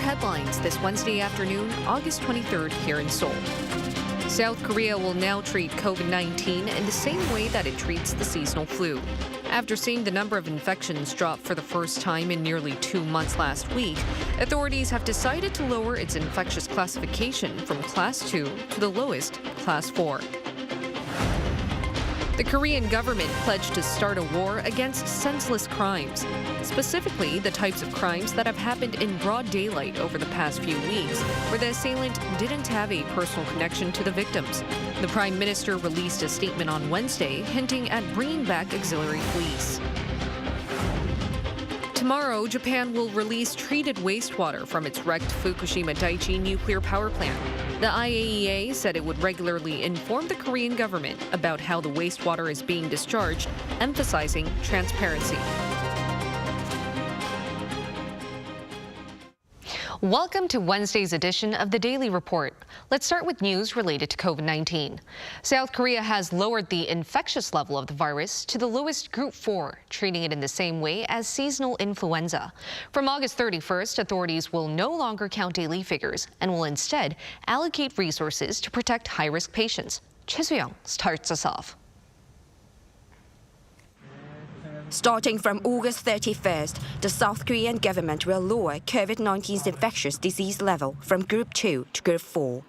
headlines this Wednesday afternoon, August 23rd, here in Seoul. South Korea will now treat COVID-19 in the same way that it treats the seasonal flu. After seeing the number of infections drop for the first time in nearly 2 months last week, authorities have decided to lower its infectious classification from Class 2 to the lowest, Class 4. The Korean government pledged to start a war against senseless crimes, specifically the types of crimes that have happened in broad daylight over the past few weeks, where the assailant didn't have a personal connection to the victims. The Prime Minister released a statement on Wednesday hinting at bringing back auxiliary police. Tomorrow, Japan will release treated wastewater from its wrecked Fukushima Daiichi nuclear power plant. The IAEA said it would regularly inform the Korean government about how the wastewater is being discharged, emphasizing transparency. Welcome to Wednesday's edition of the Daily Report. Let's start with news related to COVID-19. South Korea has lowered the infectious level of the virus to the lowest Group 4, treating it in the same way as seasonal influenza. From August 31st, authorities will no longer count daily figures and will instead allocate resources to protect high-risk patients. Choi Soo-young starts us off. Starting from August 31st, the South Korean government will lower COVID-19's infectious disease level from Group 2 to Group 4.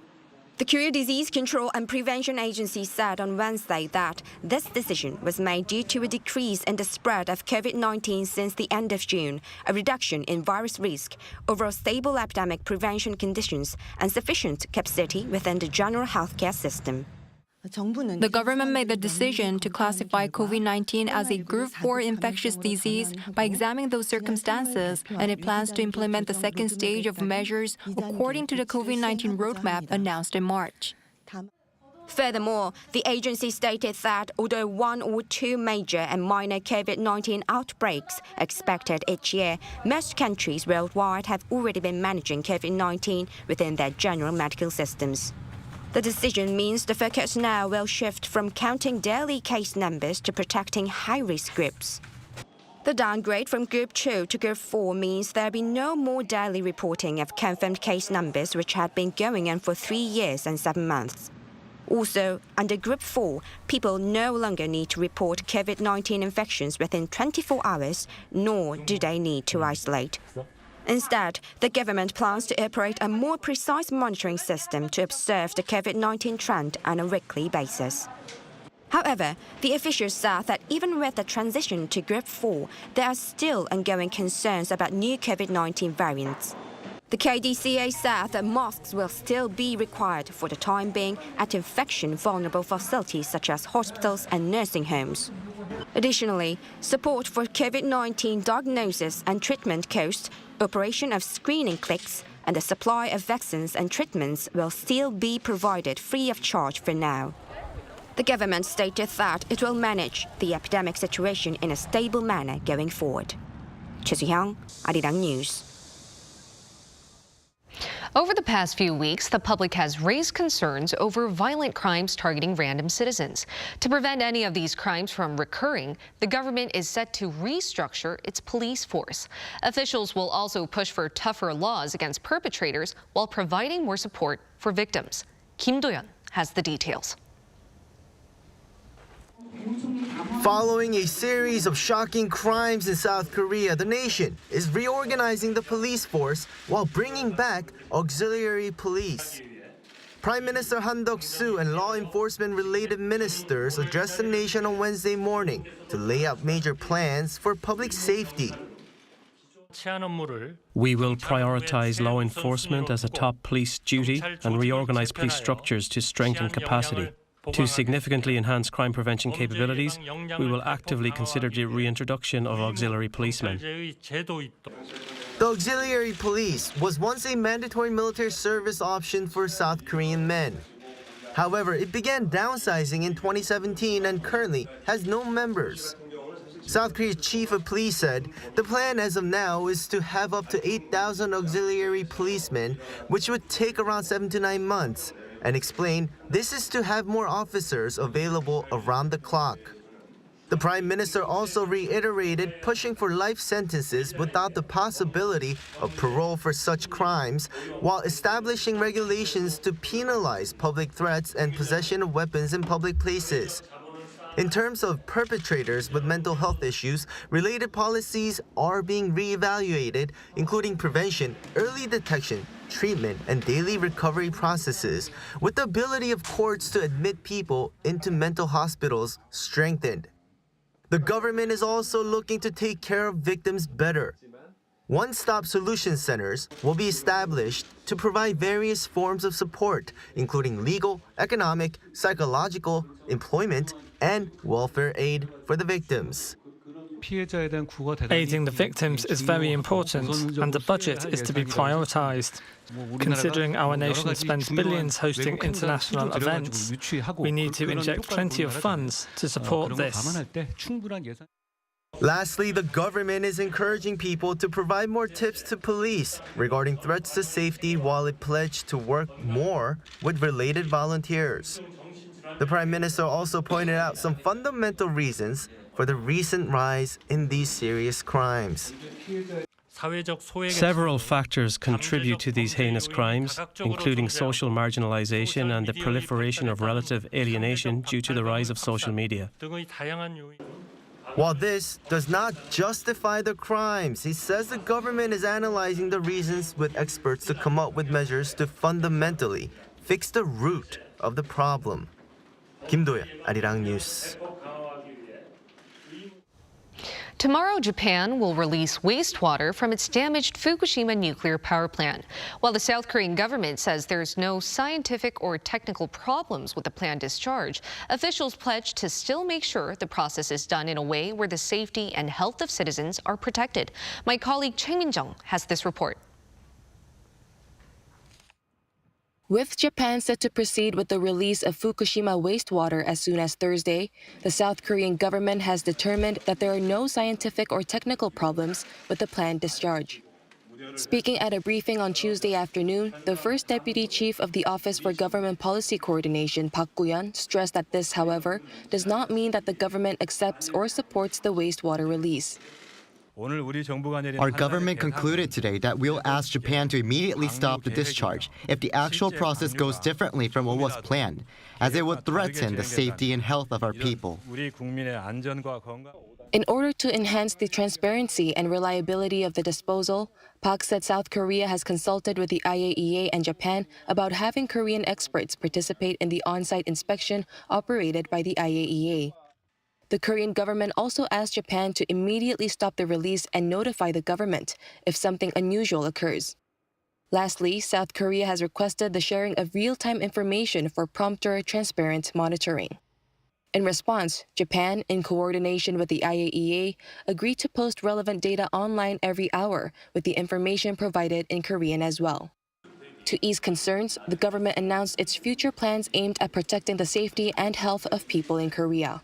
The Korea Disease Control and Prevention Agency said on Wednesday that this decision was made due to a decrease in the spread of COVID-19 since the end of June, a reduction in virus risk, overall stable epidemic prevention conditions, and sufficient capacity within the general healthcare system. The government made the decision to classify COVID-19 as a Group 4 infectious disease by examining those circumstances, and it plans to implement the second stage of measures according to the COVID-19 roadmap announced in March. Furthermore, the agency stated that although 1 or 2 major and minor COVID-19 outbreaks are expected each year, most countries worldwide have already been managing COVID-19 within their general medical systems. The decision means the focus now will shift from counting daily case numbers to protecting high-risk groups. The downgrade from Group 2 to Group 4 means there will be no more daily reporting of confirmed case numbers, which had been going on for 3 years and 7 months. Also, under Group 4, people no longer need to report COVID-19 infections within 24 hours, nor do they need to isolate. Instead, the government plans to operate a more precise monitoring system to observe the COVID-19 trend on a weekly basis. However, the officials said that even with the transition to Group 4, there are still ongoing concerns about new COVID-19 variants. The KDCA said that masks will still be required for the time being at infection-vulnerable facilities such as hospitals and nursing homes. Additionally, support for COVID-19 diagnosis and treatment costs, operation of screening clinics, and the supply of vaccines and treatments will still be provided free of charge for now. The government stated that it will manage the epidemic situation in a stable manner going forward. Choi Soo-young, Arirang News. Over the past few weeks, the public has raised concerns over violent crimes targeting random citizens. To prevent any of these crimes from recurring, the government is set to restructure its police force. Officials will also push for tougher laws against perpetrators while providing more support for victims. Kim Do-yeon has the details. Following a series of shocking crimes in South Korea, the nation is reorganizing the police force while bringing back auxiliary police. Prime Minister Han Duck-soo and law enforcement-related ministers addressed the nation on Wednesday morning to lay out major plans for public safety. We will prioritize law enforcement as a top police duty and reorganize police structures to strengthen capacity. To significantly enhance crime prevention capabilities, we will actively consider the reintroduction of auxiliary policemen. The auxiliary police was once a mandatory military service option for South Korean men. However, it began downsizing in 2017 and currently has no members. South Korea's chief of police said the plan as of now is to have up to 8,000 auxiliary policemen, which would take around 7 to 9 months, and explained this is to have more officers available around the clock. The Prime Minister also reiterated pushing for life sentences without the possibility of parole for such crimes, while establishing regulations to penalize public threats and possession of weapons in public places. In terms of perpetrators with mental health issues, related policies are being reevaluated, including prevention, early detection, treatment, and daily recovery processes, with the ability of courts to admit people into mental hospitals strengthened. The government is also looking to take care of victims better. One-stop solution centers will be established to provide various forms of support, including legal, economic, psychological, employment, and welfare aid for the victims. Aiding the victims is very important, and the budget is to be prioritized. Considering our nation spends billions hosting international events, we need to inject plenty of funds to support this. Lastly, the government is encouraging people to provide more tips to police regarding threats to safety while it pledged to work more with related volunteers. The Prime Minister also pointed out some fundamental reasons for the recent rise in these serious crimes. Several factors contribute to these heinous crimes, including social marginalization and the proliferation of relative alienation due to the rise of social media. While this does not justify the crimes, he says the government is analyzing the reasons with experts to come up with measures to fundamentally fix the root of the problem. Kim Do-yeon, Arirang News. Tomorrow, Japan will release wastewater from its damaged Fukushima nuclear power plant. While the South Korean government says there's no scientific or technical problems with the planned discharge, officials pledge to still make sure the process is done in a way where the safety and health of citizens are protected. My colleague Chang Min-jung has this report. With Japan set to proceed with the release of Fukushima wastewater as soon as Thursday, the South Korean government has determined that there are no scientific or technical problems with the planned discharge. Speaking at a briefing on Tuesday afternoon, the first deputy chief of the Office for Government Policy Coordination, Park Gu-yeon, stressed that this, however, does not mean that the government accepts or supports the wastewater release. Our government concluded today that we'll ask Japan to immediately stop the discharge if the actual process goes differently from what was planned, as it would threaten the safety and health of our people. In order to enhance the transparency and reliability of the disposal, Park said South Korea has consulted with the IAEA and Japan about having Korean experts participate in the on-site inspection operated by the IAEA. The Korean government also asked Japan to immediately stop the release and notify the government if something unusual occurs. Lastly, South Korea has requested the sharing of real-time information for prompter, transparent monitoring. In response, Japan, in coordination with the IAEA, agreed to post relevant data online every hour with the information provided in Korean as well. To ease concerns, the government announced its future plans aimed at protecting the safety and health of people in Korea.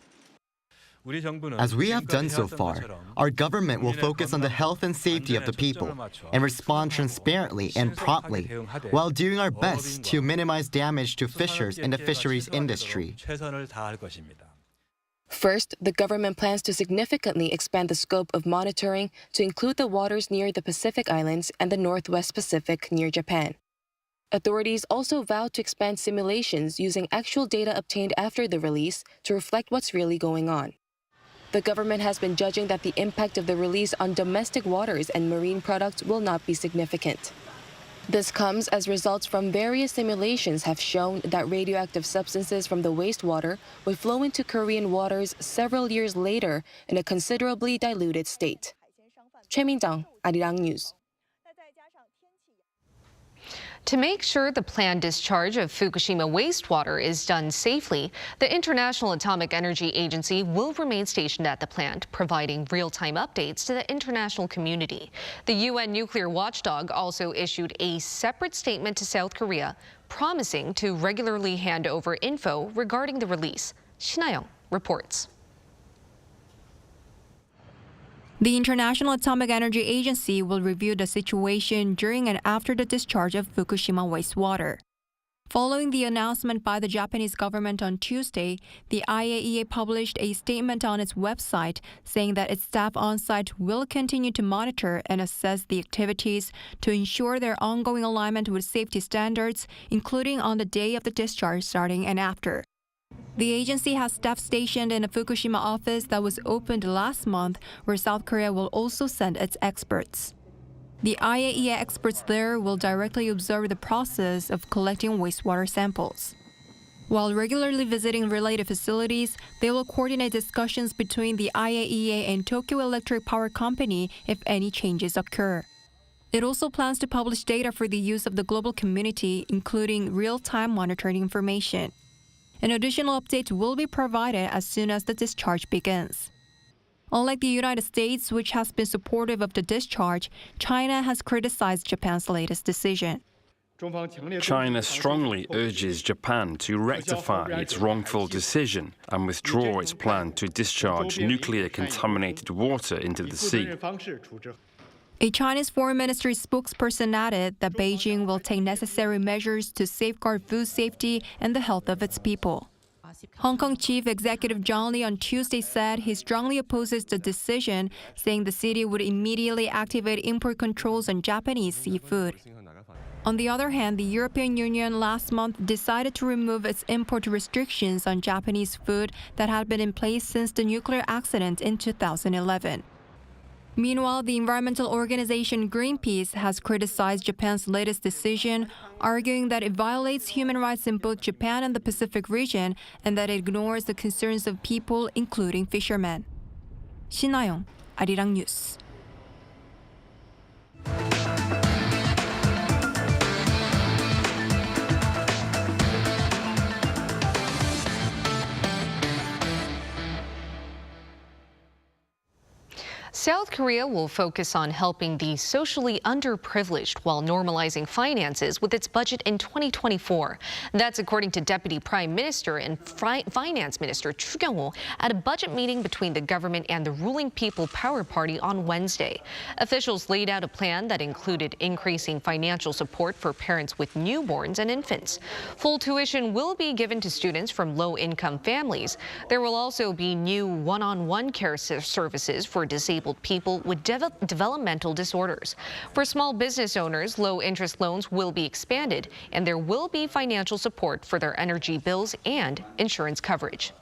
As we have done so far, our government will focus on the health and safety of the people and respond transparently and promptly while doing our best to minimize damage to fishers in the fisheries industry. First, the government plans to significantly expand the scope of monitoring to include the waters near the Pacific Islands and the Northwest Pacific near Japan. Authorities also vowed to expand simulations using actual data obtained after the release to reflect what's really going on. The government has been judging that the impact of the release on domestic waters and marine products will not be significant. This comes as results from various simulations have shown that radioactive substances from the wastewater would flow into Korean waters several years later in a considerably diluted state. Choi Min-jung, Arirang News. To make sure the planned discharge of Fukushima wastewater is done safely, the International Atomic Energy Agency will remain stationed at the plant, providing real-time updates to the international community. The UN nuclear watchdog also issued a separate statement to South Korea, promising to regularly hand over info regarding the release. Shin Ha-young reports. The International Atomic Energy Agency will review the situation during and after the discharge of Fukushima wastewater. Following the announcement by the Japanese government on Tuesday, the IAEA published a statement on its website saying that its staff on-site will continue to monitor and assess the activities to ensure their ongoing alignment with safety standards, including on the day of the discharge starting and after. The agency has staff stationed in a Fukushima office that was opened last month, where South Korea will also send its experts. The IAEA experts there will directly observe the process of collecting wastewater samples. While regularly visiting related facilities, they will coordinate discussions between the IAEA and Tokyo Electric Power Company if any changes occur. It also plans to publish data for the use of the global community, including real-time monitoring information. An additional update will be provided as soon as the discharge begins. Unlike the United States, which has been supportive of the discharge, China has criticized Japan's latest decision. China strongly urges Japan to rectify its wrongful decision and withdraw its plan to discharge nuclear-contaminated water into the sea. A Chinese foreign ministry spokesperson added that Beijing will take necessary measures to safeguard food safety and the health of its people. Hong Kong Chief Executive John Lee on Tuesday said he strongly opposes the decision, saying the city would immediately activate import controls on Japanese seafood. On the other hand, the European Union last month decided to remove its import restrictions on Japanese food that had been in place since the nuclear accident in 2011. Meanwhile, the environmental organization Greenpeace has criticized Japan's latest decision, arguing that it violates human rights in both Japan and the Pacific region and that it ignores the concerns of people, including fishermen. 신하영, 아리랑 뉴스. South Korea will focus on helping the socially underprivileged while normalizing finances with its budget in 2024. That's according to Deputy Prime Minister and Finance Minister Chu Kyung-ho at a budget meeting between the government and the ruling People Power Party on Wednesday. Officials laid out a plan that included increasing financial support for parents with newborns and infants. Full tuition will be given to students from low-income families. There will also be new one-on-one care services for disabled people with developmental disorders. For small business owners, low-interest loans will be expanded, and there will be financial support for their energy bills and insurance coverage.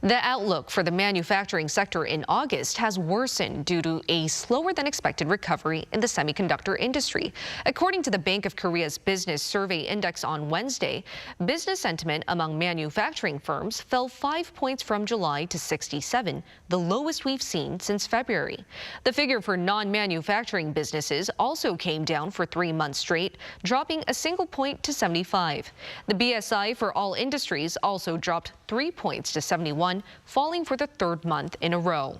The outlook for the manufacturing sector in August has worsened due to a slower-than-expected recovery in the semiconductor industry. According to the Bank of Korea's Business Survey Index on Wednesday, business sentiment among manufacturing firms fell 5 points from July to 67, the lowest we've seen since February. The figure for non-manufacturing businesses also came down for 3 months straight, dropping a single point to 75. The BSI for all industries also dropped 3 points to 71, falling for the third month in a row.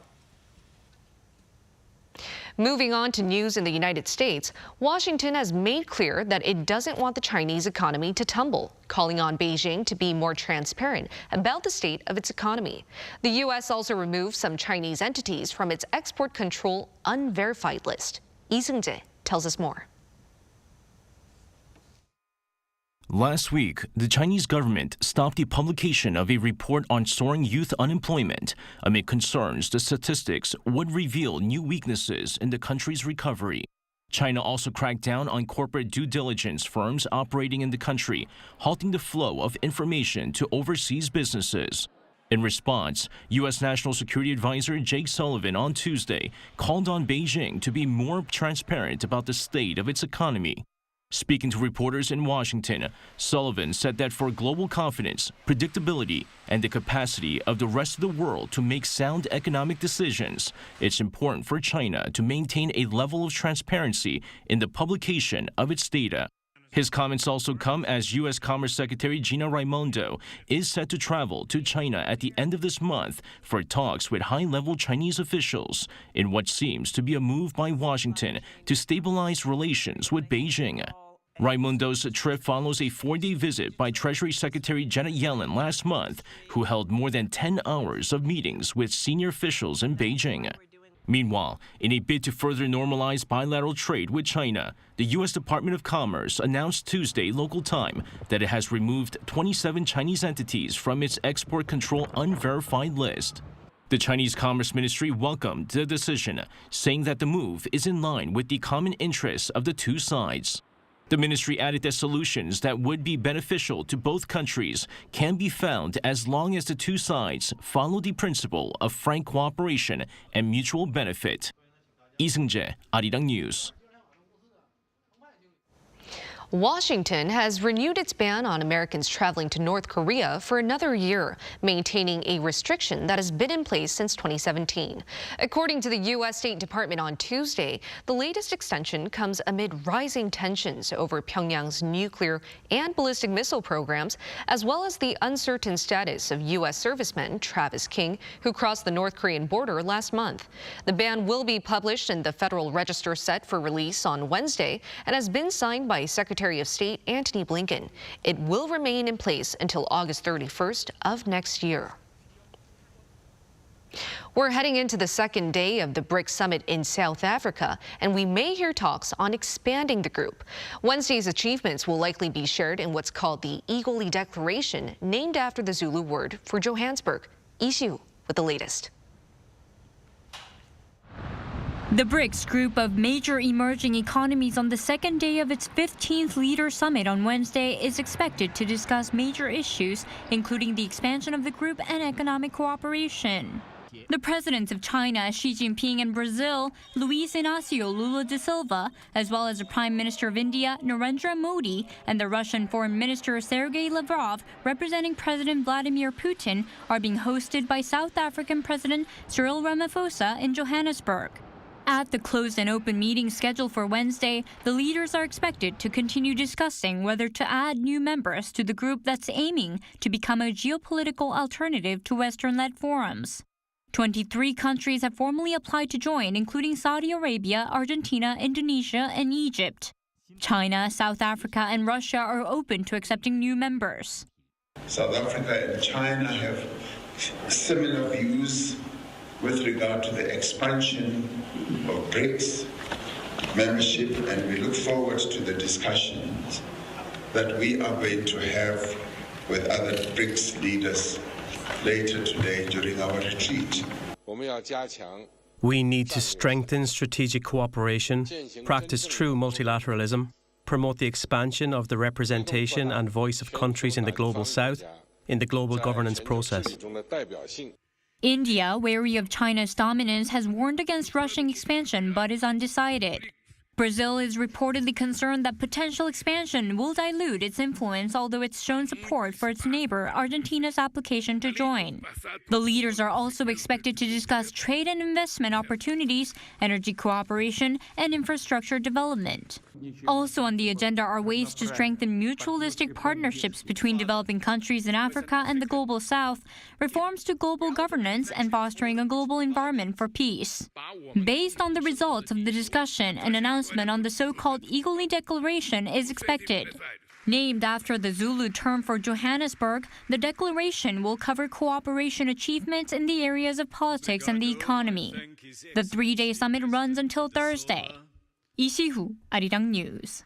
Moving on to news in the United States, Washington has made clear that it doesn't want the Chinese economy to tumble, calling on Beijing to be more transparent about the state of its economy. The U.S. also removed some Chinese entities from its export control unverified list. Lee Seung-jae tells us more. Last week, the Chinese government stopped the publication of a report on soaring youth unemployment amid concerns the statistics would reveal new weaknesses in the country's recovery. China also cracked down on corporate due diligence firms operating in the country, halting the flow of information to overseas businesses. In response, U.S. National Security Advisor Jake Sullivan on Tuesday called on Beijing to be more transparent about the state of its economy. Speaking to reporters in Washington, Sullivan said that for global confidence, predictability, and the capacity of the rest of the world to make sound economic decisions, it's important for China to maintain a level of transparency in the publication of its data. His comments also come as U.S. Commerce Secretary Gina Raimondo is set to travel to China at the end of this month for talks with high-level Chinese officials in what seems to be a move by Washington to stabilize relations with Beijing. Raimondo's trip follows a 4-day visit by Treasury Secretary Janet Yellen last month, who held more than 10 hours of meetings with senior officials in Beijing. Meanwhile, in a bid to further normalize bilateral trade with China, the U.S. Department of Commerce announced Tuesday local time that it has removed 27 Chinese entities from its export control unverified list. The Chinese Commerce Ministry welcomed the decision, saying that the move is in line with the common interests of the two sides. The ministry added that solutions that would be beneficial to both countries can be found as long as the two sides follow the principle of frank cooperation and mutual benefit. Lee Seung-jae, Arirang News. Washington has renewed its ban on Americans traveling to North Korea for another year, maintaining a restriction that has been in place since 2017. According to the U.S. State Department on Tuesday, the latest extension comes amid rising tensions over Pyongyang's nuclear and ballistic missile programs, as well as the uncertain status of U.S. serviceman Travis King, who crossed the North Korean border last month. The ban will be published in the Federal Register set for release on Wednesday and has been signed by Secretary of State Antony Blinken. It will remain in place until August 31st of next year. We're heading into the second day of the BRICS summit in South Africa, and we may hear talks on expanding the group. Wednesday's achievements will likely be shared in what's called the Igoli Declaration, named after the Zulu word for Johannesburg. Ishu with the latest. The BRICS group of major emerging economies on the second day of its 15th Leader Summit on Wednesday is expected to discuss major issues, including the expansion of the group and economic cooperation. The presidents of China, Xi Jinping, and Brazil, Luiz Inácio Lula da Silva, as well as the Prime Minister of India, Narendra Modi, and the Russian Foreign Minister Sergei Lavrov, representing President Vladimir Putin, are being hosted by South African President Cyril Ramaphosa in Johannesburg. At the closed and open meeting scheduled for Wednesday, the leaders are expected to continue discussing whether to add new members to the group that's aiming to become a geopolitical alternative to Western-led forums. 23 countries have formally applied to join, including Saudi Arabia, Argentina, Indonesia, and Egypt. China, South Africa, and Russia are open to accepting new members. South Africa and China have similar views with regard to the expansion of BRICS membership, and we look forward to the discussions that we are going to have with other BRICS leaders later today during our retreat. We need to strengthen strategic cooperation, practice true multilateralism, promote the expansion of the representation and voice of countries in the Global South in the global governance process. India, wary of China's dominance, has warned against Russian expansion but is undecided. Brazil is reportedly concerned that potential expansion will dilute its influence, although it's shown support for its neighbor Argentina's application to join. The leaders are also expected to discuss trade and investment opportunities, energy cooperation, and infrastructure development. Also on the agenda are ways to strengthen mutualistic partnerships between developing countries in Africa and the Global South, reforms to global governance, and fostering a global environment for peace. Based on the results of the discussion, an announcement on the so-called Igoli Declaration is expected. Named after the Zulu term for Johannesburg, the declaration will cover cooperation achievements in the areas of politics and the economy. The three-day summit runs until Thursday. Lee Si-hu, Arirang News.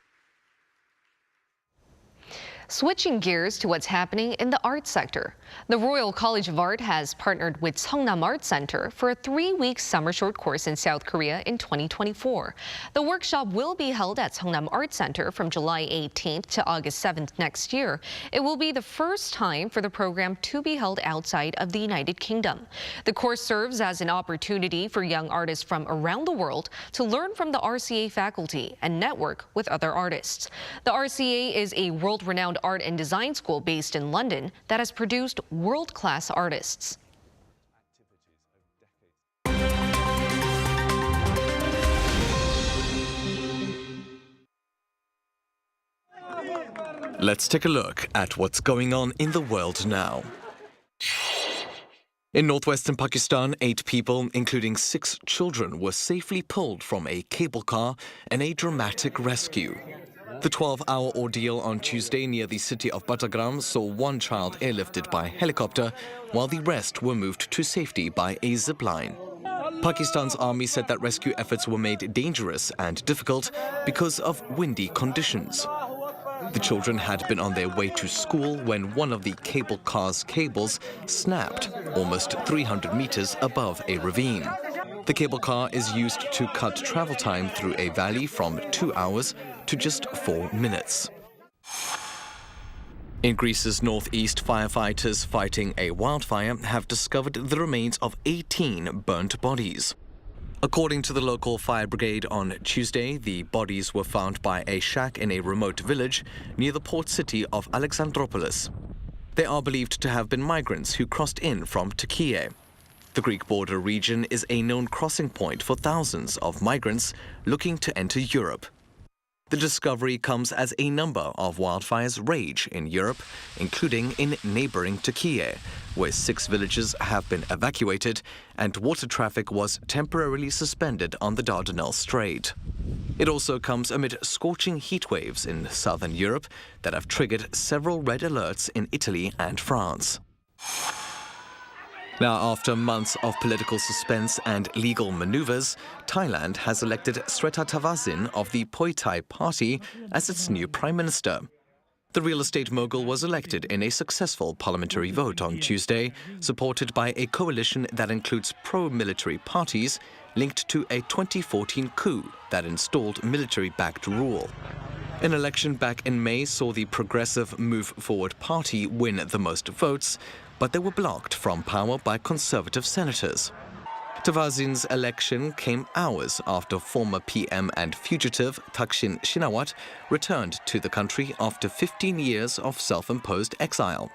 Switching gears to what's happening in the arts sector. The Royal College of Art has partnered with Seongnam Art Center for a 3-week summer short course in South Korea in 2024. The workshop will be held at Seongnam Art Center from July 18th to August 7th next year. It will be the first time for the program to be held outside of the United Kingdom. The course serves as an opportunity for young artists from around the world to learn from the RCA faculty and network with other artists. The RCA is a world-renowned art and design school based in London that has produced world-class artists. Let's take a look at what's going on in the world now. In northwestern Pakistan, 8 people, including 6 children, were safely pulled from a cable car in a dramatic rescue. The 12-hour ordeal on Tuesday near the city of Battagram saw 1 child airlifted by helicopter, while the rest were moved to safety by a zipline. Pakistan's army said that rescue efforts were made dangerous and difficult because of windy conditions. The children had been on their way to school when one of the cable car's cables snapped almost 300 meters above a ravine. The cable car is used to cut travel time through a valley from 2 hours to just 4 minutes. In Greece's northeast, firefighters fighting a wildfire have discovered the remains of 18 burnt bodies. According to the local fire brigade on Tuesday, the bodies were found by a shack in a remote village near the port city of Alexandroupolis. They are believed to have been migrants who crossed in from Turkey. The Greek border region is a known crossing point for thousands of migrants looking to enter Europe. The discovery comes as a number of wildfires rage in Europe, including in neighboring Turkey, where 6 villages have been evacuated and water traffic was temporarily suspended on the Dardanelles Strait. It also comes amid scorching heat waves in southern Europe that have triggered several red alerts in Italy and France. Now, after months of political suspense and legal maneuvers, Thailand has elected Srettha Thavisin of the Pheu Thai Party as its new prime minister. The real estate mogul was elected in a successful parliamentary vote on Tuesday, supported by a coalition that includes pro-military parties linked to a 2014 coup that installed military-backed rule. An election back in May saw the Progressive Move Forward Party win the most votes, but they were blocked from power by conservative senators. Thavisin's election came hours after former PM and fugitive Thaksin Shinawatra returned to the country after 15 years of self-imposed exile.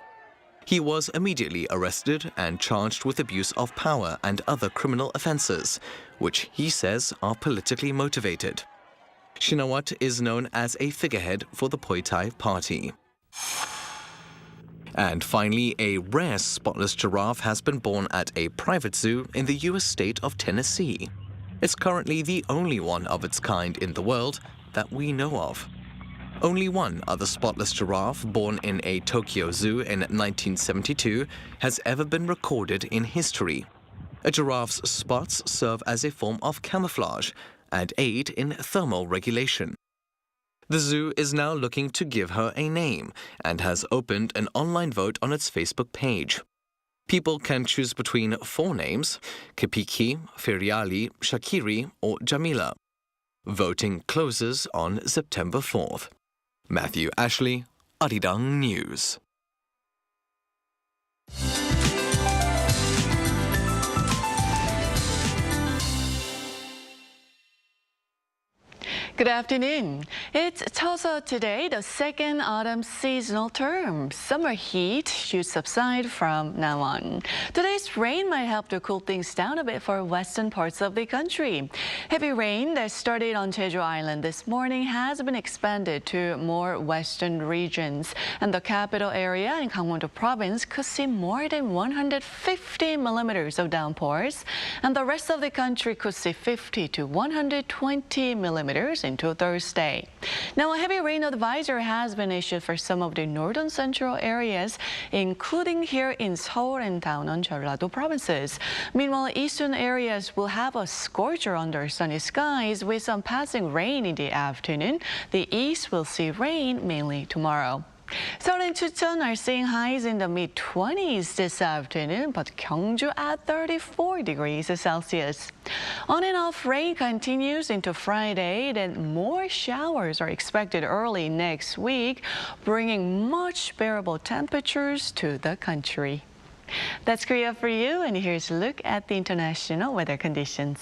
He was immediately arrested and charged with abuse of power and other criminal offences, which he says are politically motivated. Shinawatra is known as a figurehead for the Pheu Thai Party. And finally, a rare spotless giraffe has been born at a private zoo in the U.S. state of Tennessee. It's currently the only one of its kind in the world that we know of. Only one other spotless giraffe born in a Tokyo zoo in 1972 has ever been recorded in history. A giraffe's spots serve as a form of camouflage and aid in thermal regulation. The zoo is now looking to give her a name and has opened an online vote on its Facebook page. People can choose between 4 names: Kipiki, Feriali, Shakiri or Jamila. Voting closes on September 4th. Matthew Ashley, Arirang News. Good afternoon. It's Tosa today, the second autumn seasonal term. Summer heat should subside from now on. Today's rain might help to cool things down a bit for western parts of the country. Heavy rain that started on Jeju Island this morning has been expanded to more western regions. And the capital area in Gangwon-do province could see more than 150 millimeters of downpours. And the rest of the country could see 50 to 120 millimeters into Thursday. Now, a heavy rain advisory has been issued for some of the northern central areas, including here in Seoul and Gangwon, Jeollado provinces. Meanwhile, eastern areas will have a scorcher under sunny skies with some passing rain in the afternoon. The east will see rain mainly tomorrow. Seoul and Chucheon are seeing highs in the mid-20s this afternoon, but Gyeongju at 34 degrees Celsius. On and off rain continues into Friday, then more showers are expected early next week, bringing much bearable temperatures to the country. That's Korea for you, and here's a look at the international weather conditions.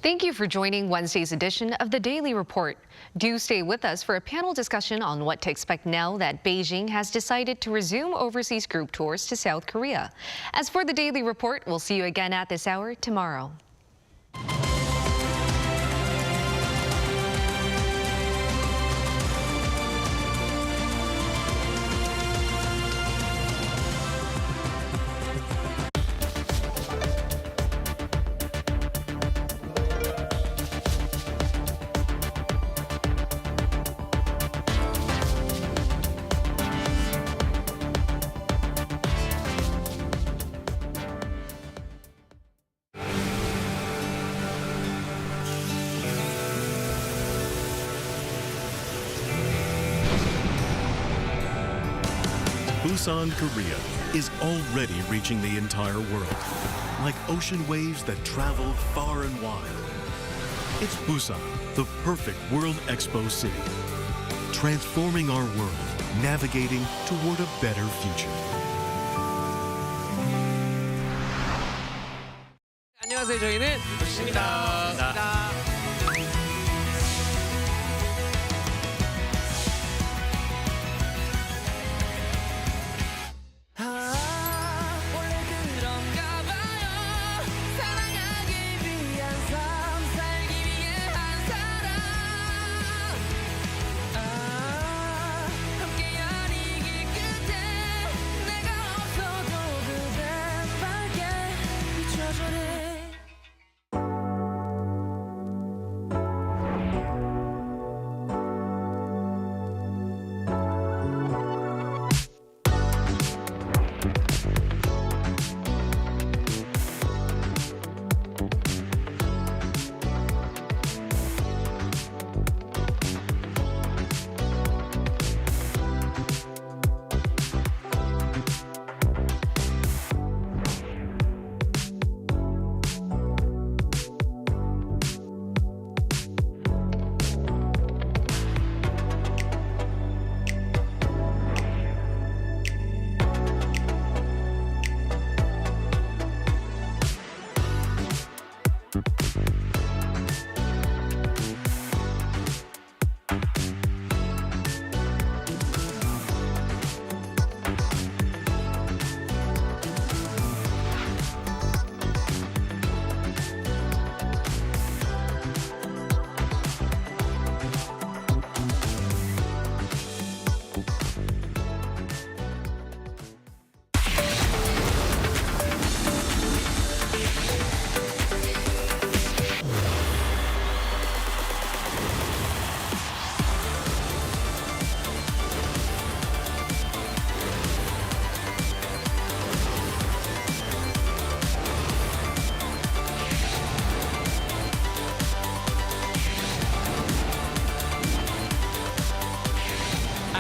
Thank you for joining Wednesday's edition of the Daily Report. Do stay with us for a panel discussion on what to expect now that Beijing has decided to resume overseas group tours to South Korea. As for the Daily Report, we'll see you again at this hour tomorrow. Busan, Korea is already reaching the entire world, like ocean waves that travel far and wide. It's Busan, the perfect World Expo city, transforming our world, navigating toward a better future. 안녕하세요. 저희는 부시입니다.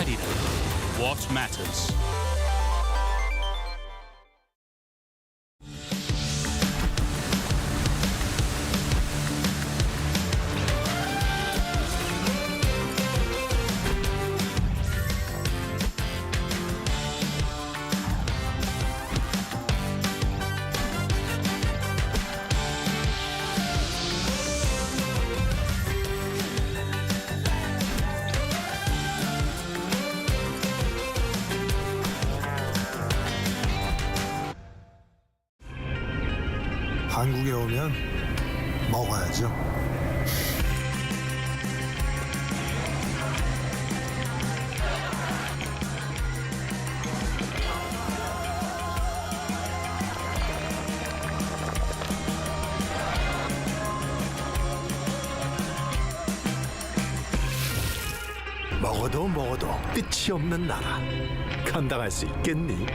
Arirang. What matters? 한국에 오면 먹어야죠. 먹어도 끝이 없는 나라. 감당할 수 있겠니?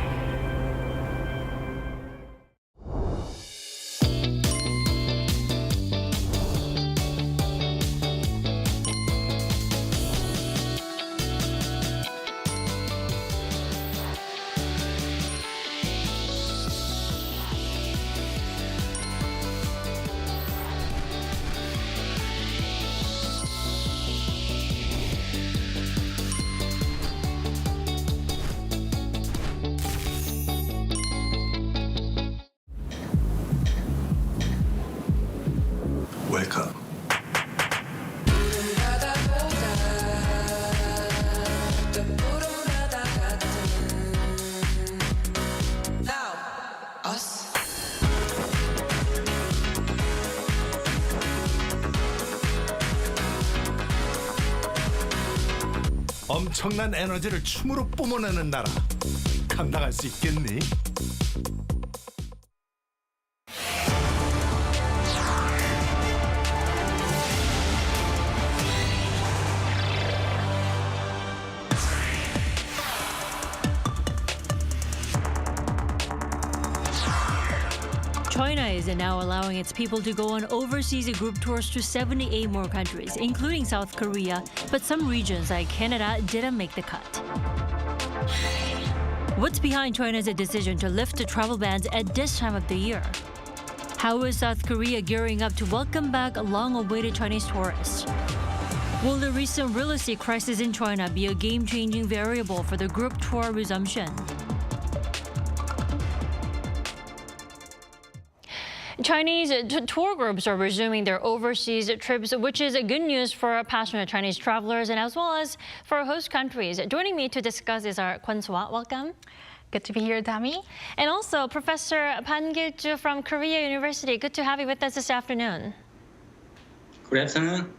welcome. 엄청난 에너지를 춤으로 뿜어내는 나라. 감당할 수 있겠니? China is now allowing its people to go on overseas group tours to 78 more countries, including South Korea, but some regions like Canada didn't make the cut. What's behind China's decision to lift the travel bans at this time of the year? How is South Korea gearing up to welcome back long-awaited Chinese tourists? Will the recent real estate crisis in China be a game-changing variable for the group tour resumption? Chinese tour groups are resuming their overseas trips, which is good news for passionate Chinese travelers and as well as for host countries. Joining me to discuss is our Kwon Swa. Welcome. Good to be here, Dami. And also Professor Pan Gil-ju from Korea University. Good to have you with us this afternoon. Good afternoon.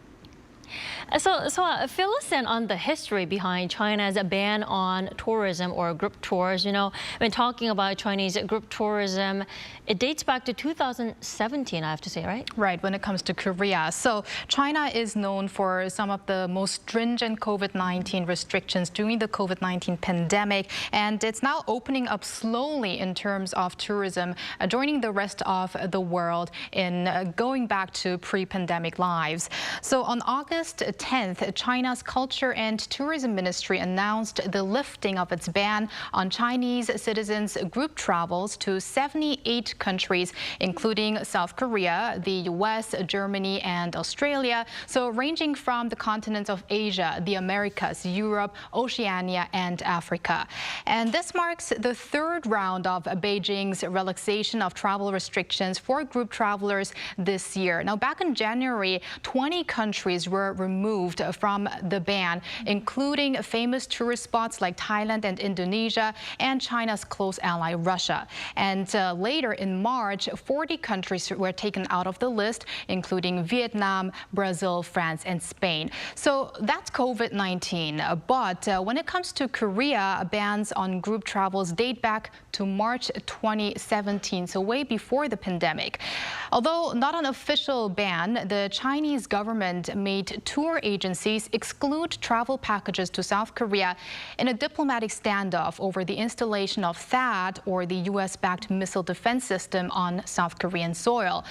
So fill us in on the history behind China's ban on tourism or group tours. You know, when talking about Chinese group tourism, it dates back to 2017, I have to say, right? Right, when it comes to Korea. So China is known for some of the most stringent COVID-19 restrictions during the COVID-19 pandemic, and it's now opening up slowly in terms of tourism, joining the rest of the world in going back to pre-pandemic lives. So on August 10th, China's Culture and Tourism Ministry announced the lifting of its ban on Chinese citizens' group travels to 78 countries, including South Korea, the US, Germany, and Australia. So ranging from the continents of Asia, the Americas, Europe, Oceania, and Africa. And this marks the third round of Beijing's relaxation of travel restrictions for group travelers this year. Now, back in January, 20 countries were removed from the ban, including famous tourist spots like Thailand and Indonesia and China's close ally Russia. And later in March, 40 countries were taken out of the list, including Vietnam, Brazil, France, and Spain. So that's COVID-19. But when it comes to Korea, bans on group travels date back to March 2017, so way before the pandemic. Although not an official ban, the Chinese government made tour agencies exclude travel packages to South Korea in a diplomatic standoff over the installation of THAAD, or the US-backed missile defense system, on South Korean soil.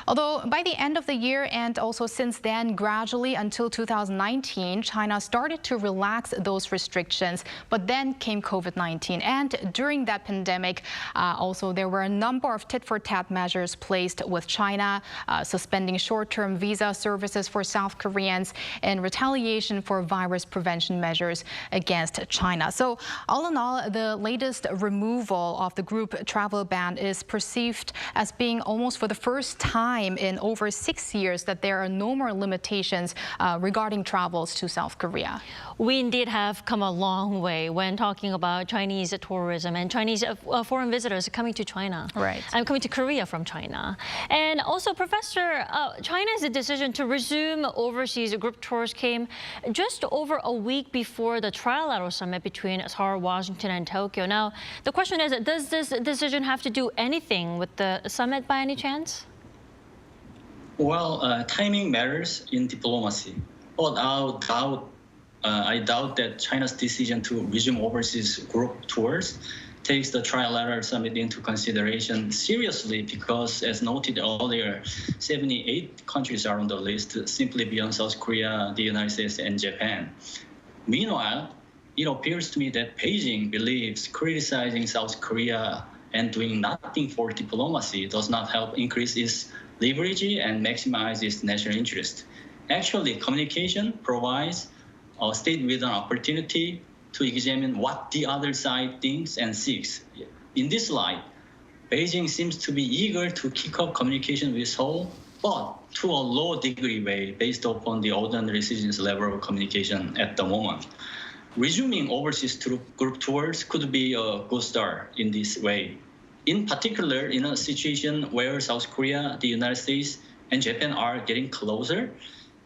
Although by the end of the year and also since then, gradually until 2019, China started to relax those restrictions, but then came COVID-19. And during that pandemic, also there were a number of tit-for-tat measures placed with China, suspending short-term visa services for South Koreans in retaliation for virus prevention measures against China. So all in all, the latest removal of the group travel ban is perceived as being almost for the first time in over 6 years that there are no more limitations regarding travels to South Korea. We indeed have come a long way when talking about Chinese tourism and Chinese foreign visitors coming to China. Right. And coming to Korea from China. And also, Professor, China's decision to resume overseas group tours came just over a week before the trilateral summit between Seoul, Washington, and Tokyo. Now, the question is, does this decision have to do anything with the summit by any chance? Well, timing matters in diplomacy, but I doubt that China's decision to resume overseas group tours takes the trilateral summit into consideration seriously, because, as noted earlier, 78 countries are on the list, simply beyond South Korea, the United States, and Japan. Meanwhile, it appears to me that Beijing believes criticizing South Korea and doing nothing for diplomacy does not help increase its leverage and maximize its national interest. Actually, communication provides a state with an opportunity to examine what the other side thinks and seeks. In this light, Beijing seems to be eager to kick off communication with Seoul but to a low degree way based upon the ordinary citizens' level of communication at the moment. Resuming overseas group tours could be a good start in this way. In particular, in a situation where South Korea, the United States, and Japan are getting closer,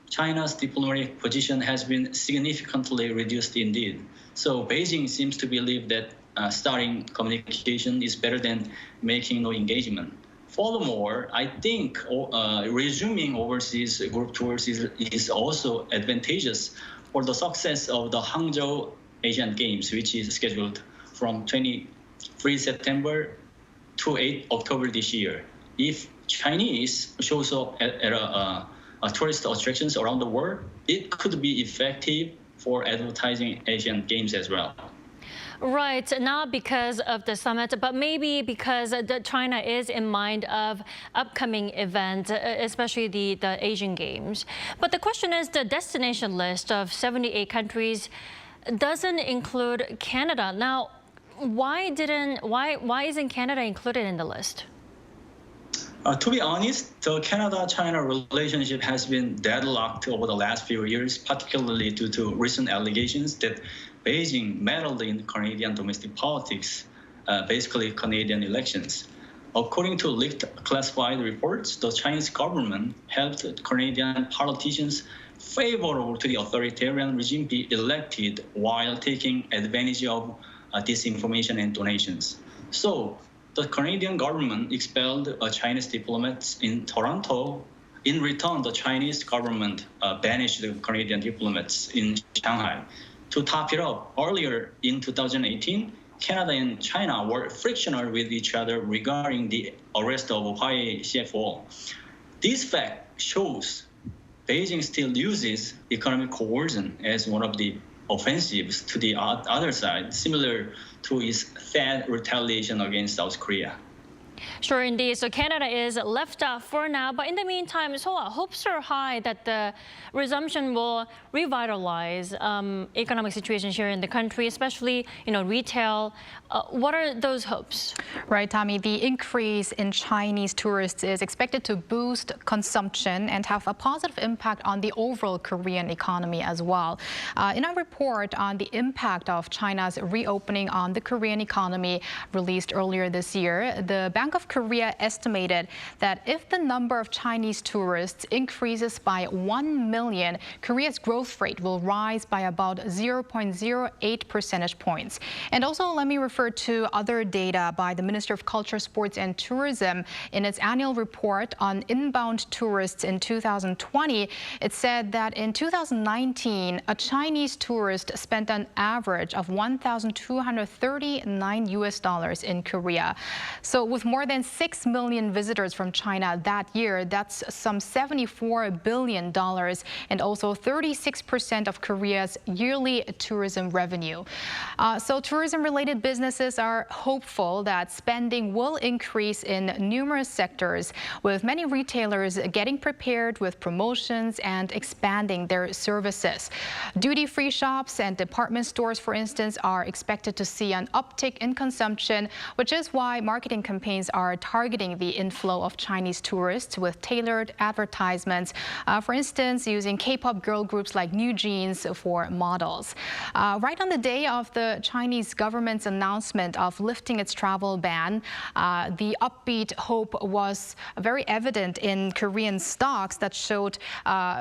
China's diplomatic position has been significantly reduced indeed. So Beijing seems to believe that starting communication is better than making no engagement. Furthermore, I think resuming overseas group tours is also advantageous for the success of the Hangzhou Asian Games, which is scheduled from 23 September to 8 October this year. If Chinese shows up at tourist attractions around the world, it could be effective for advertising Asian Games as well. Right, not because of the summit, but maybe because China is in mind of upcoming events, especially the Asian Games. But the question is, the destination list of 78 countries doesn't include Canada. Now, why isn't Canada included in the list? To be honest, the Canada-China relationship has been deadlocked over the last few years, particularly due to recent allegations that Beijing meddled in Canadian domestic politics, basically Canadian elections. According to leaked classified reports, the Chinese government helped Canadian politicians favorable to the authoritarian regime be elected while taking advantage of disinformation and donations. So the Canadian government expelled Chinese diplomats in Toronto. In return, the Chinese government banished the Canadian diplomats in Shanghai. To top it up, earlier in 2018, Canada and China were frictional with each other regarding the arrest of Huawei CFO. This fact shows Beijing still uses economic coercion as one of the offensives to the other side, similar to its Fed retaliation against South Korea. Sure, indeed. So Canada is left out for now. But in the meantime, Soa, hopes are high that the resumption will revitalize economic situations here in the country, especially, retail. What are those hopes? Right, Tommy. The increase in Chinese tourists is expected to boost consumption and have a positive impact on the overall Korean economy as well. In a report on the impact of China's reopening on the Korean economy released earlier this year, the Bank of Korea estimated that if the number of Chinese tourists increases by 1 million, Korea's growth rate will rise by about 0.08 percentage points. And also, let me refer to other data by the Minister of Culture, Sports and Tourism. In its annual report on inbound tourists in 2020, it said that in 2019, a Chinese tourist spent an average of $1,239 in Korea. So with more than 6 million visitors from China that year, that's some $74 billion and also 36% of Korea's yearly tourism revenue. So tourism-related businesses are hopeful that spending will increase in numerous sectors, with many retailers getting prepared with promotions and expanding their services. Duty-free shops and department stores, for instance, are expected to see an uptick in consumption, which is why marketing campaigns are targeting the inflow of Chinese tourists with tailored advertisements, for instance, using K-pop girl groups like New Jeans for models. Right on the day of the Chinese government's announcement of lifting its travel ban, the upbeat hope was very evident in Korean stocks that showed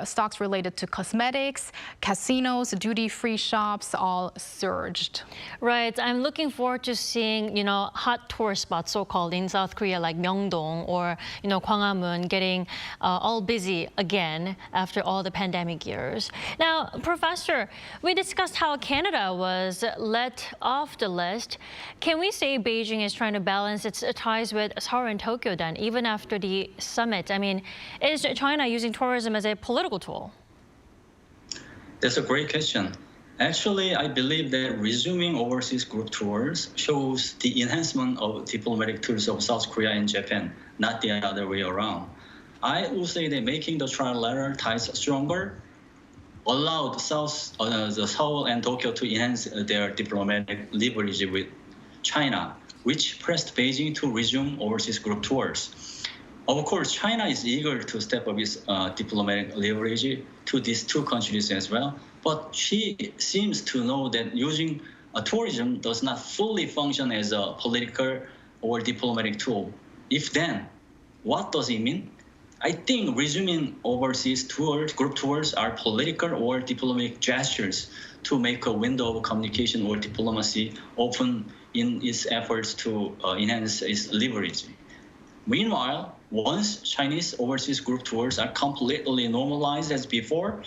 stocks related to cosmetics, casinos, duty-free shops all surged. Right. I'm looking forward to seeing, hot tourist spots, so-called, in South Korea, like Myeongdong or, Gwanghwamun, getting all busy again after all the pandemic years. Now, Professor, we discussed how Canada was let off the list. Can we say Beijing is trying to balance its ties with Seoul and Tokyo then, even after the summit? I mean, is China using tourism as a political tool? That's a great question. Actually, I believe that resuming overseas group tours shows the enhancement of diplomatic tools of South Korea and Japan, not the other way around. I would say that making the trilateral ties stronger allowed the Seoul and Tokyo to enhance their diplomatic leverage with China, which pressed Beijing to resume overseas group tours. Of course, China is eager to step up its diplomatic leverage to these two countries as well, but she seems to know that using tourism does not fully function as a political or diplomatic tool. If then, what does it mean? I think resuming overseas tours, group tours, are political or diplomatic gestures to make a window of communication or diplomacy open in its efforts to enhance its leverage. Meanwhile, once Chinese overseas group tours are completely normalized as before,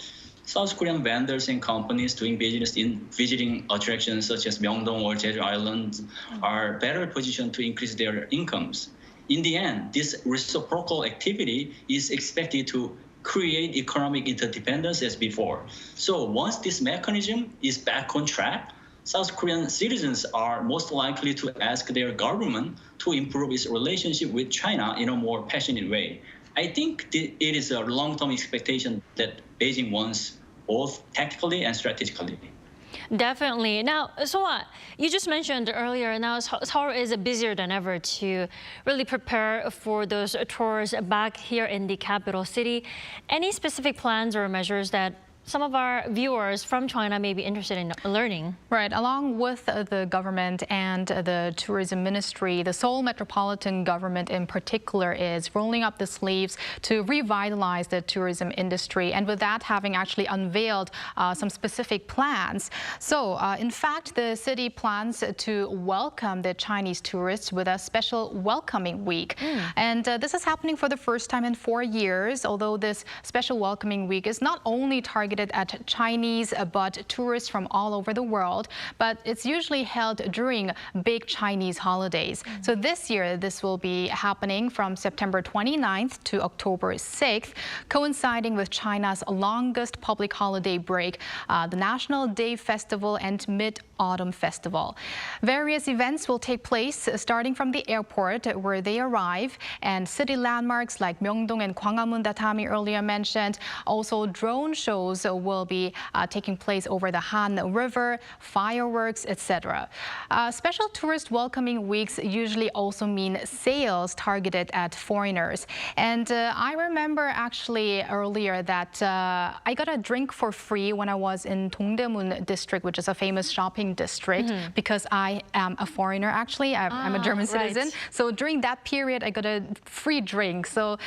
South Korean vendors and companies doing business in visiting attractions such as Myeongdong or Jeju Island are better positioned to increase their incomes. In the end, this reciprocal activity is expected to create economic interdependence as before. So once this mechanism is back on track, South Korean citizens are most likely to ask their government to improve its relationship with China in a more passionate way. I think it is a long-term expectation that Beijing wants both tactically and strategically. Definitely. Now, Soa, you just mentioned earlier, now Seoul is busier than ever to really prepare for those tours back here in the capital city. Any specific plans or measures that some of our viewers from China may be interested in learning? Right. Along with the government and the tourism ministry, the Seoul metropolitan government in particular is rolling up the sleeves to revitalize the tourism industry. And with that, having actually unveiled some specific plans. So, in fact, the city plans to welcome the Chinese tourists with a special welcoming week. And this is happening for the first time in 4 years, although this special welcoming week is not only targeted at Chinese, but tourists from all over the world. But it's usually held during big Chinese holidays. So this year, this will be happening from September 29th to October 6th, coinciding with China's longest public holiday break, the National Day Festival and Mid-Autumn Festival. Various events will take place starting from the airport where they arrive, and city landmarks like Myeongdong and Gwanghwamun that Tami earlier mentioned. Also, drone shows will be taking place over the Han River, fireworks, etc. Special tourist welcoming weeks usually also mean sales targeted at foreigners. And I remember actually earlier that I got a drink for free when I was in Dongdaemun district, which is a famous shopping district, because I am a foreigner actually. I'm a German citizen. Right. So during that period, I got a free drink. So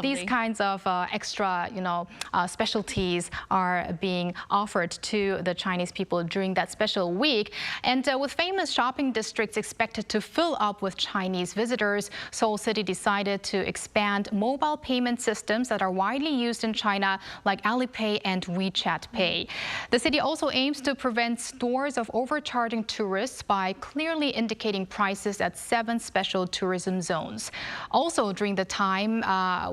these kinds of extra, specialties are being offered to the Chinese people during that special week. And with famous shopping districts expected to fill up with Chinese visitors, Seoul City decided to expand mobile payment systems that are widely used in China, like Alipay and WeChat Pay. The city also aims to prevent stores of overcharging tourists by clearly indicating prices at 7 special tourism zones. Also, during the time,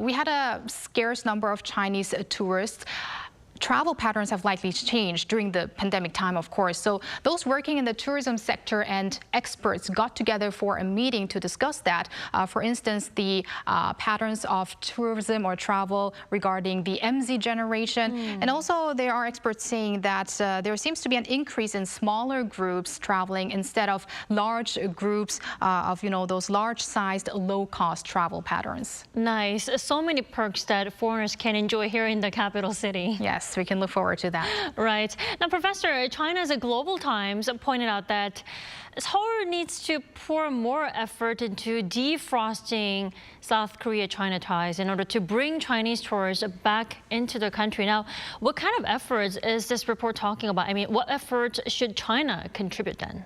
we had a scarce number of Chinese tourists. Travel patterns have likely changed during the pandemic time, of course. So those working in the tourism sector and experts got together for a meeting to discuss that. For instance, the patterns of tourism or travel regarding the MZ generation. And also there are experts saying that there seems to be an increase in smaller groups traveling instead of large groups of, those large-sized, low-cost travel patterns. Nice. So many perks that foreigners can enjoy here in the capital city. Yes. We can look forward to that. Right. Now, Professor, China's Global Times pointed out that Seoul needs to pour more effort into defrosting South Korea-China ties in order to bring Chinese tourists back into the country. Now, what kind of efforts is this report talking about? I mean, what efforts should China contribute then?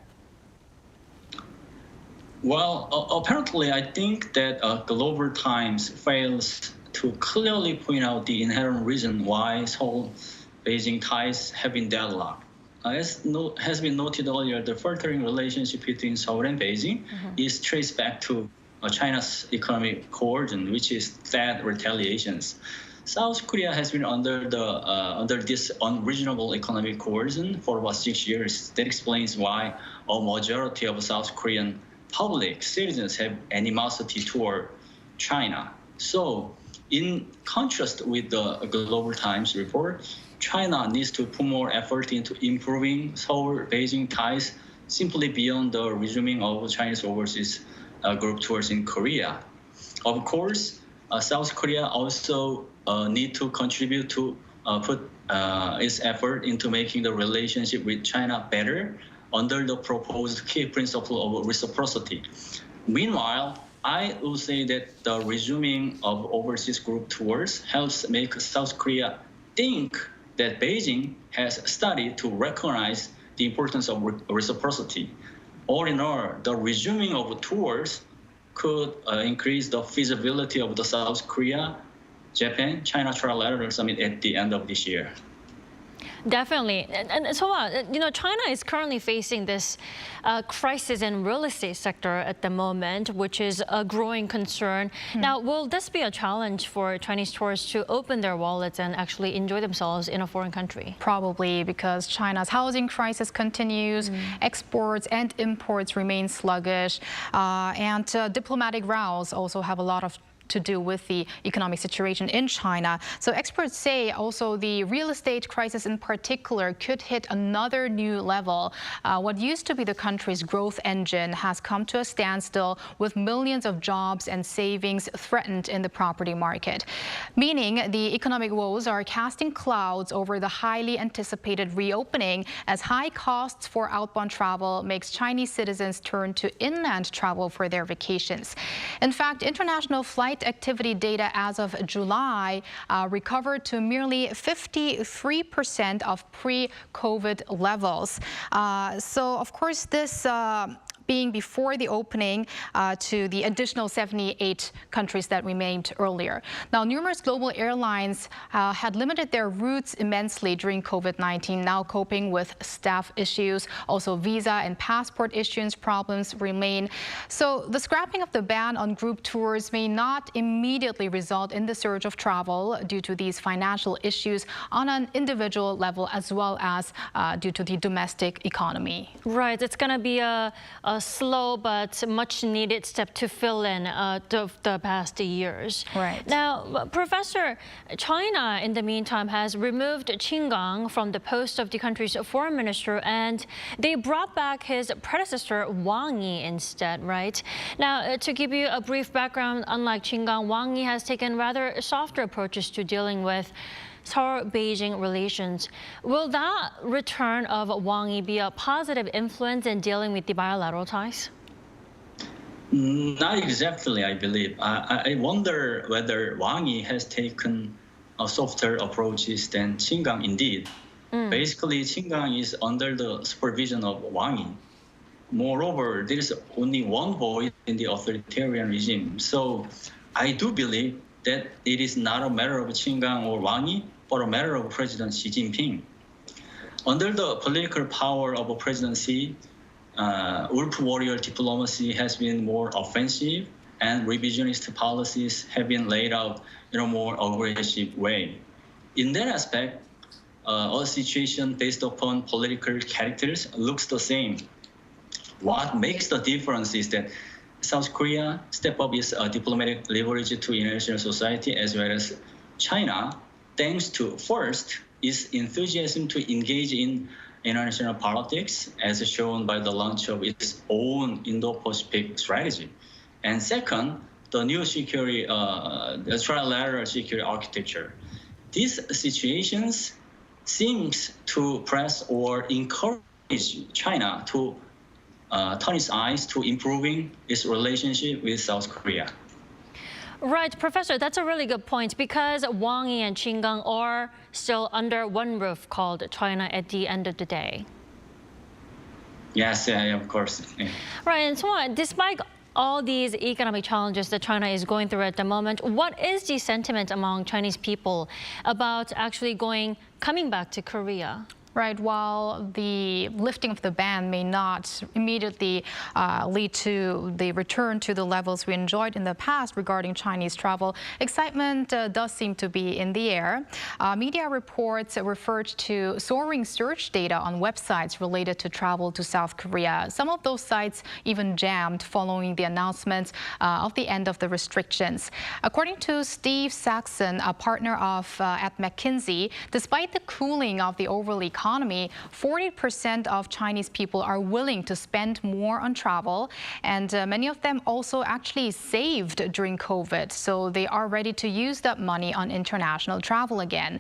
Well, apparently, I think that Global Times fails to clearly point out the inherent reason why Seoul-Beijing ties have been deadlocked. As has been noted earlier, the faltering relationship between Seoul and Beijing is traced back to China's economic coercion, which is that retaliations. South Korea has been under this unreasonable economic coercion for about 6 years. That explains why a majority of South Korean public citizens have animosity toward China. So, in contrast with the Global Times report, China needs to put more effort into improving Seoul-Beijing ties simply beyond the resuming of Chinese overseas group tours in Korea. Of course, South Korea also need to contribute to put its effort into making the relationship with China better under the proposed key principle of reciprocity. Meanwhile, I would say that the resuming of overseas group tours helps make South Korea think that Beijing has studied to recognize the importance of reciprocity. All in all, the resuming of tours could increase the feasibility of the South Korea, Japan, China Trilateral Summit at the end of this year. Definitely. And so, China is currently facing this crisis in real estate sector at the moment, which is a growing concern. Now, will this be a challenge for Chinese tourists to open their wallets and actually enjoy themselves in a foreign country? Probably, because China's housing crisis continues, exports and imports remain sluggish, and diplomatic rows also have a lot to do with the economic situation in China. So experts say also the real estate crisis in particular could hit another new level. What used to be the country's growth engine has come to a standstill with millions of jobs and savings threatened in the property market. Meaning the economic woes are casting clouds over the highly anticipated reopening as high costs for outbound travel makes Chinese citizens turn to inland travel for their vacations. In fact, international flight activity data as of July recovered to merely 53% of pre-COVID levels. So, of course, this being before the opening to the additional 78 countries that remained earlier. Now, numerous global airlines had limited their routes immensely during COVID-19, now coping with staff issues. Also, visa and passport issuance problems remain. So the scrapping of the ban on group tours may not immediately result in the surge of travel due to these financial issues on an individual level as well as due to the domestic economy. Right, it's going to be a slow but much needed step to fill in the past years. Right. Now, Professor, China in the meantime has removed Qin Gang from the post of the country's foreign minister, and they brought back his predecessor Wang Yi instead, right? Now, to give you a brief background, unlike Qin Gang, Wang Yi has taken rather softer approaches to dealing with Seoul-Beijing relations. Will that return of Wang Yi be a positive influence in dealing with the bilateral ties? Not exactly, I believe. I wonder whether Wang Yi has taken softer approaches than Qin Gang indeed. Basically, Qin Gang is under the supervision of Wang Yi. Moreover, there is only one voice in the authoritarian regime. So I do believe that it is not a matter of Qin Gang or Wang Yi, but a matter of President Xi Jinping. Under the political power of President Xi, wolf warrior diplomacy has been more offensive, and revisionist policies have been laid out in a more aggressive way. In that aspect, a situation based upon political characters looks the same. What makes the difference is that South Korea step up its diplomatic leverage to international society as well as China, thanks to, first, its enthusiasm to engage in international politics, as shown by the launch of its own Indo-Pacific strategy. And second, the new security, the trilateral security architecture. These situations seems to press or encourage China to turn its eyes to improving its relationship with South Korea. Right, Professor, that's a really good point, because Wang Yi and Qin Gang are still under one roof called China at the end of the day. Yes, of course. Yeah. Right, and so on. Despite all these economic challenges that China is going through at the moment, what is the sentiment among Chinese people about actually coming back to Korea? Right, while the lifting of the ban may not immediately lead to the return to the levels we enjoyed in the past regarding Chinese travel, excitement does seem to be in the air. Media reports referred to soaring search data on websites related to travel to South Korea. Some of those sites even jammed following the announcement of the end of the restrictions. According to Steve Saxon, a partner at McKinsey, despite the cooling of the overly economy, 40% of Chinese people are willing to spend more on travel, and many of them also actually saved during COVID, so they are ready to use that money on international travel again.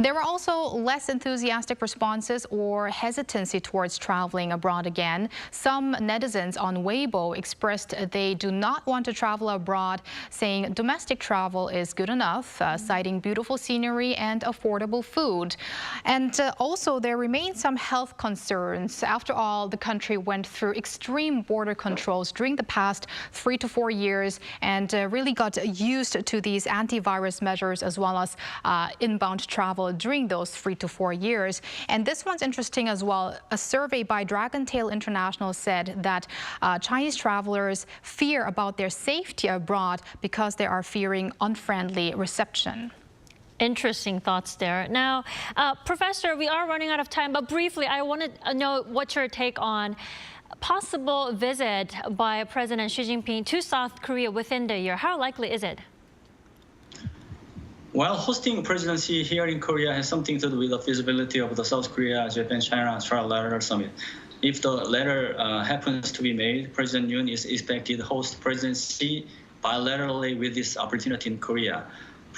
There were also less enthusiastic responses or hesitancy towards traveling abroad again. Some netizens on Weibo expressed they do not want to travel abroad, saying domestic travel is good enough, citing beautiful scenery and affordable food. And also there remain some health concerns. After all, the country went through extreme border controls during the past 3 to 4 years and really got used to these antivirus measures as well as inbound travel during those 3 to 4 years. And this one's interesting as well. A survey by Dragontail International said that Chinese travelers fear about their safety abroad because they are fearing unfriendly reception. Interesting thoughts there. Now, Professor, we are running out of time, but briefly, I want to know what's your take on a possible visit by President Xi Jinping to South Korea within the year. How likely is it? While hosting presidency here in Korea has something to do with the feasibility of the South Korea, Japan, China trilateral summit. If the latter happens to be made, President Yoon is expected to host President Xi bilaterally with this opportunity in Korea.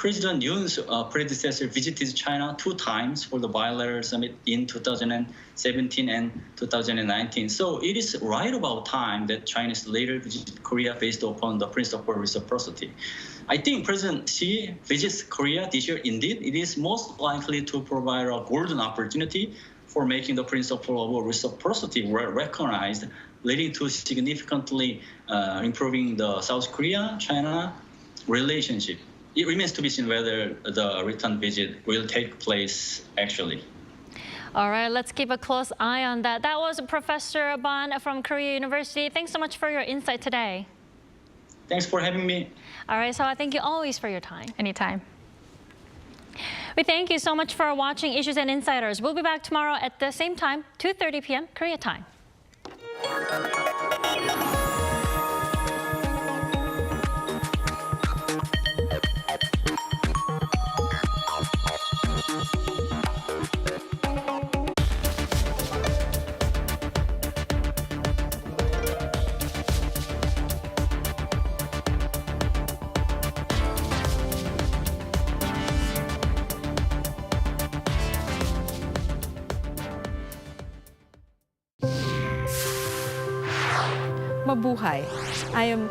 President Yoon's predecessor visited China 2 times for the bilateral summit in 2017 and 2019. So it is right about time that China's later visit Korea based upon the principle of reciprocity. I think President Xi visits Korea this year. Indeed, it is most likely to provide a golden opportunity for making the principle of reciprocity recognized, leading to significantly improving the South Korea-China relationship. It remains to be seen whether the return visit will take place actually. All right, let's keep a close eye on that. That was Professor Ban from Korea University. Thanks so much for your insight today. Thanks for having me. All right, so I thank you always for your time. Anytime. We thank you so much for watching Issues and Insiders. We'll be back tomorrow at the same time, 2:30 p.m. Korea time. Mabuhay. I am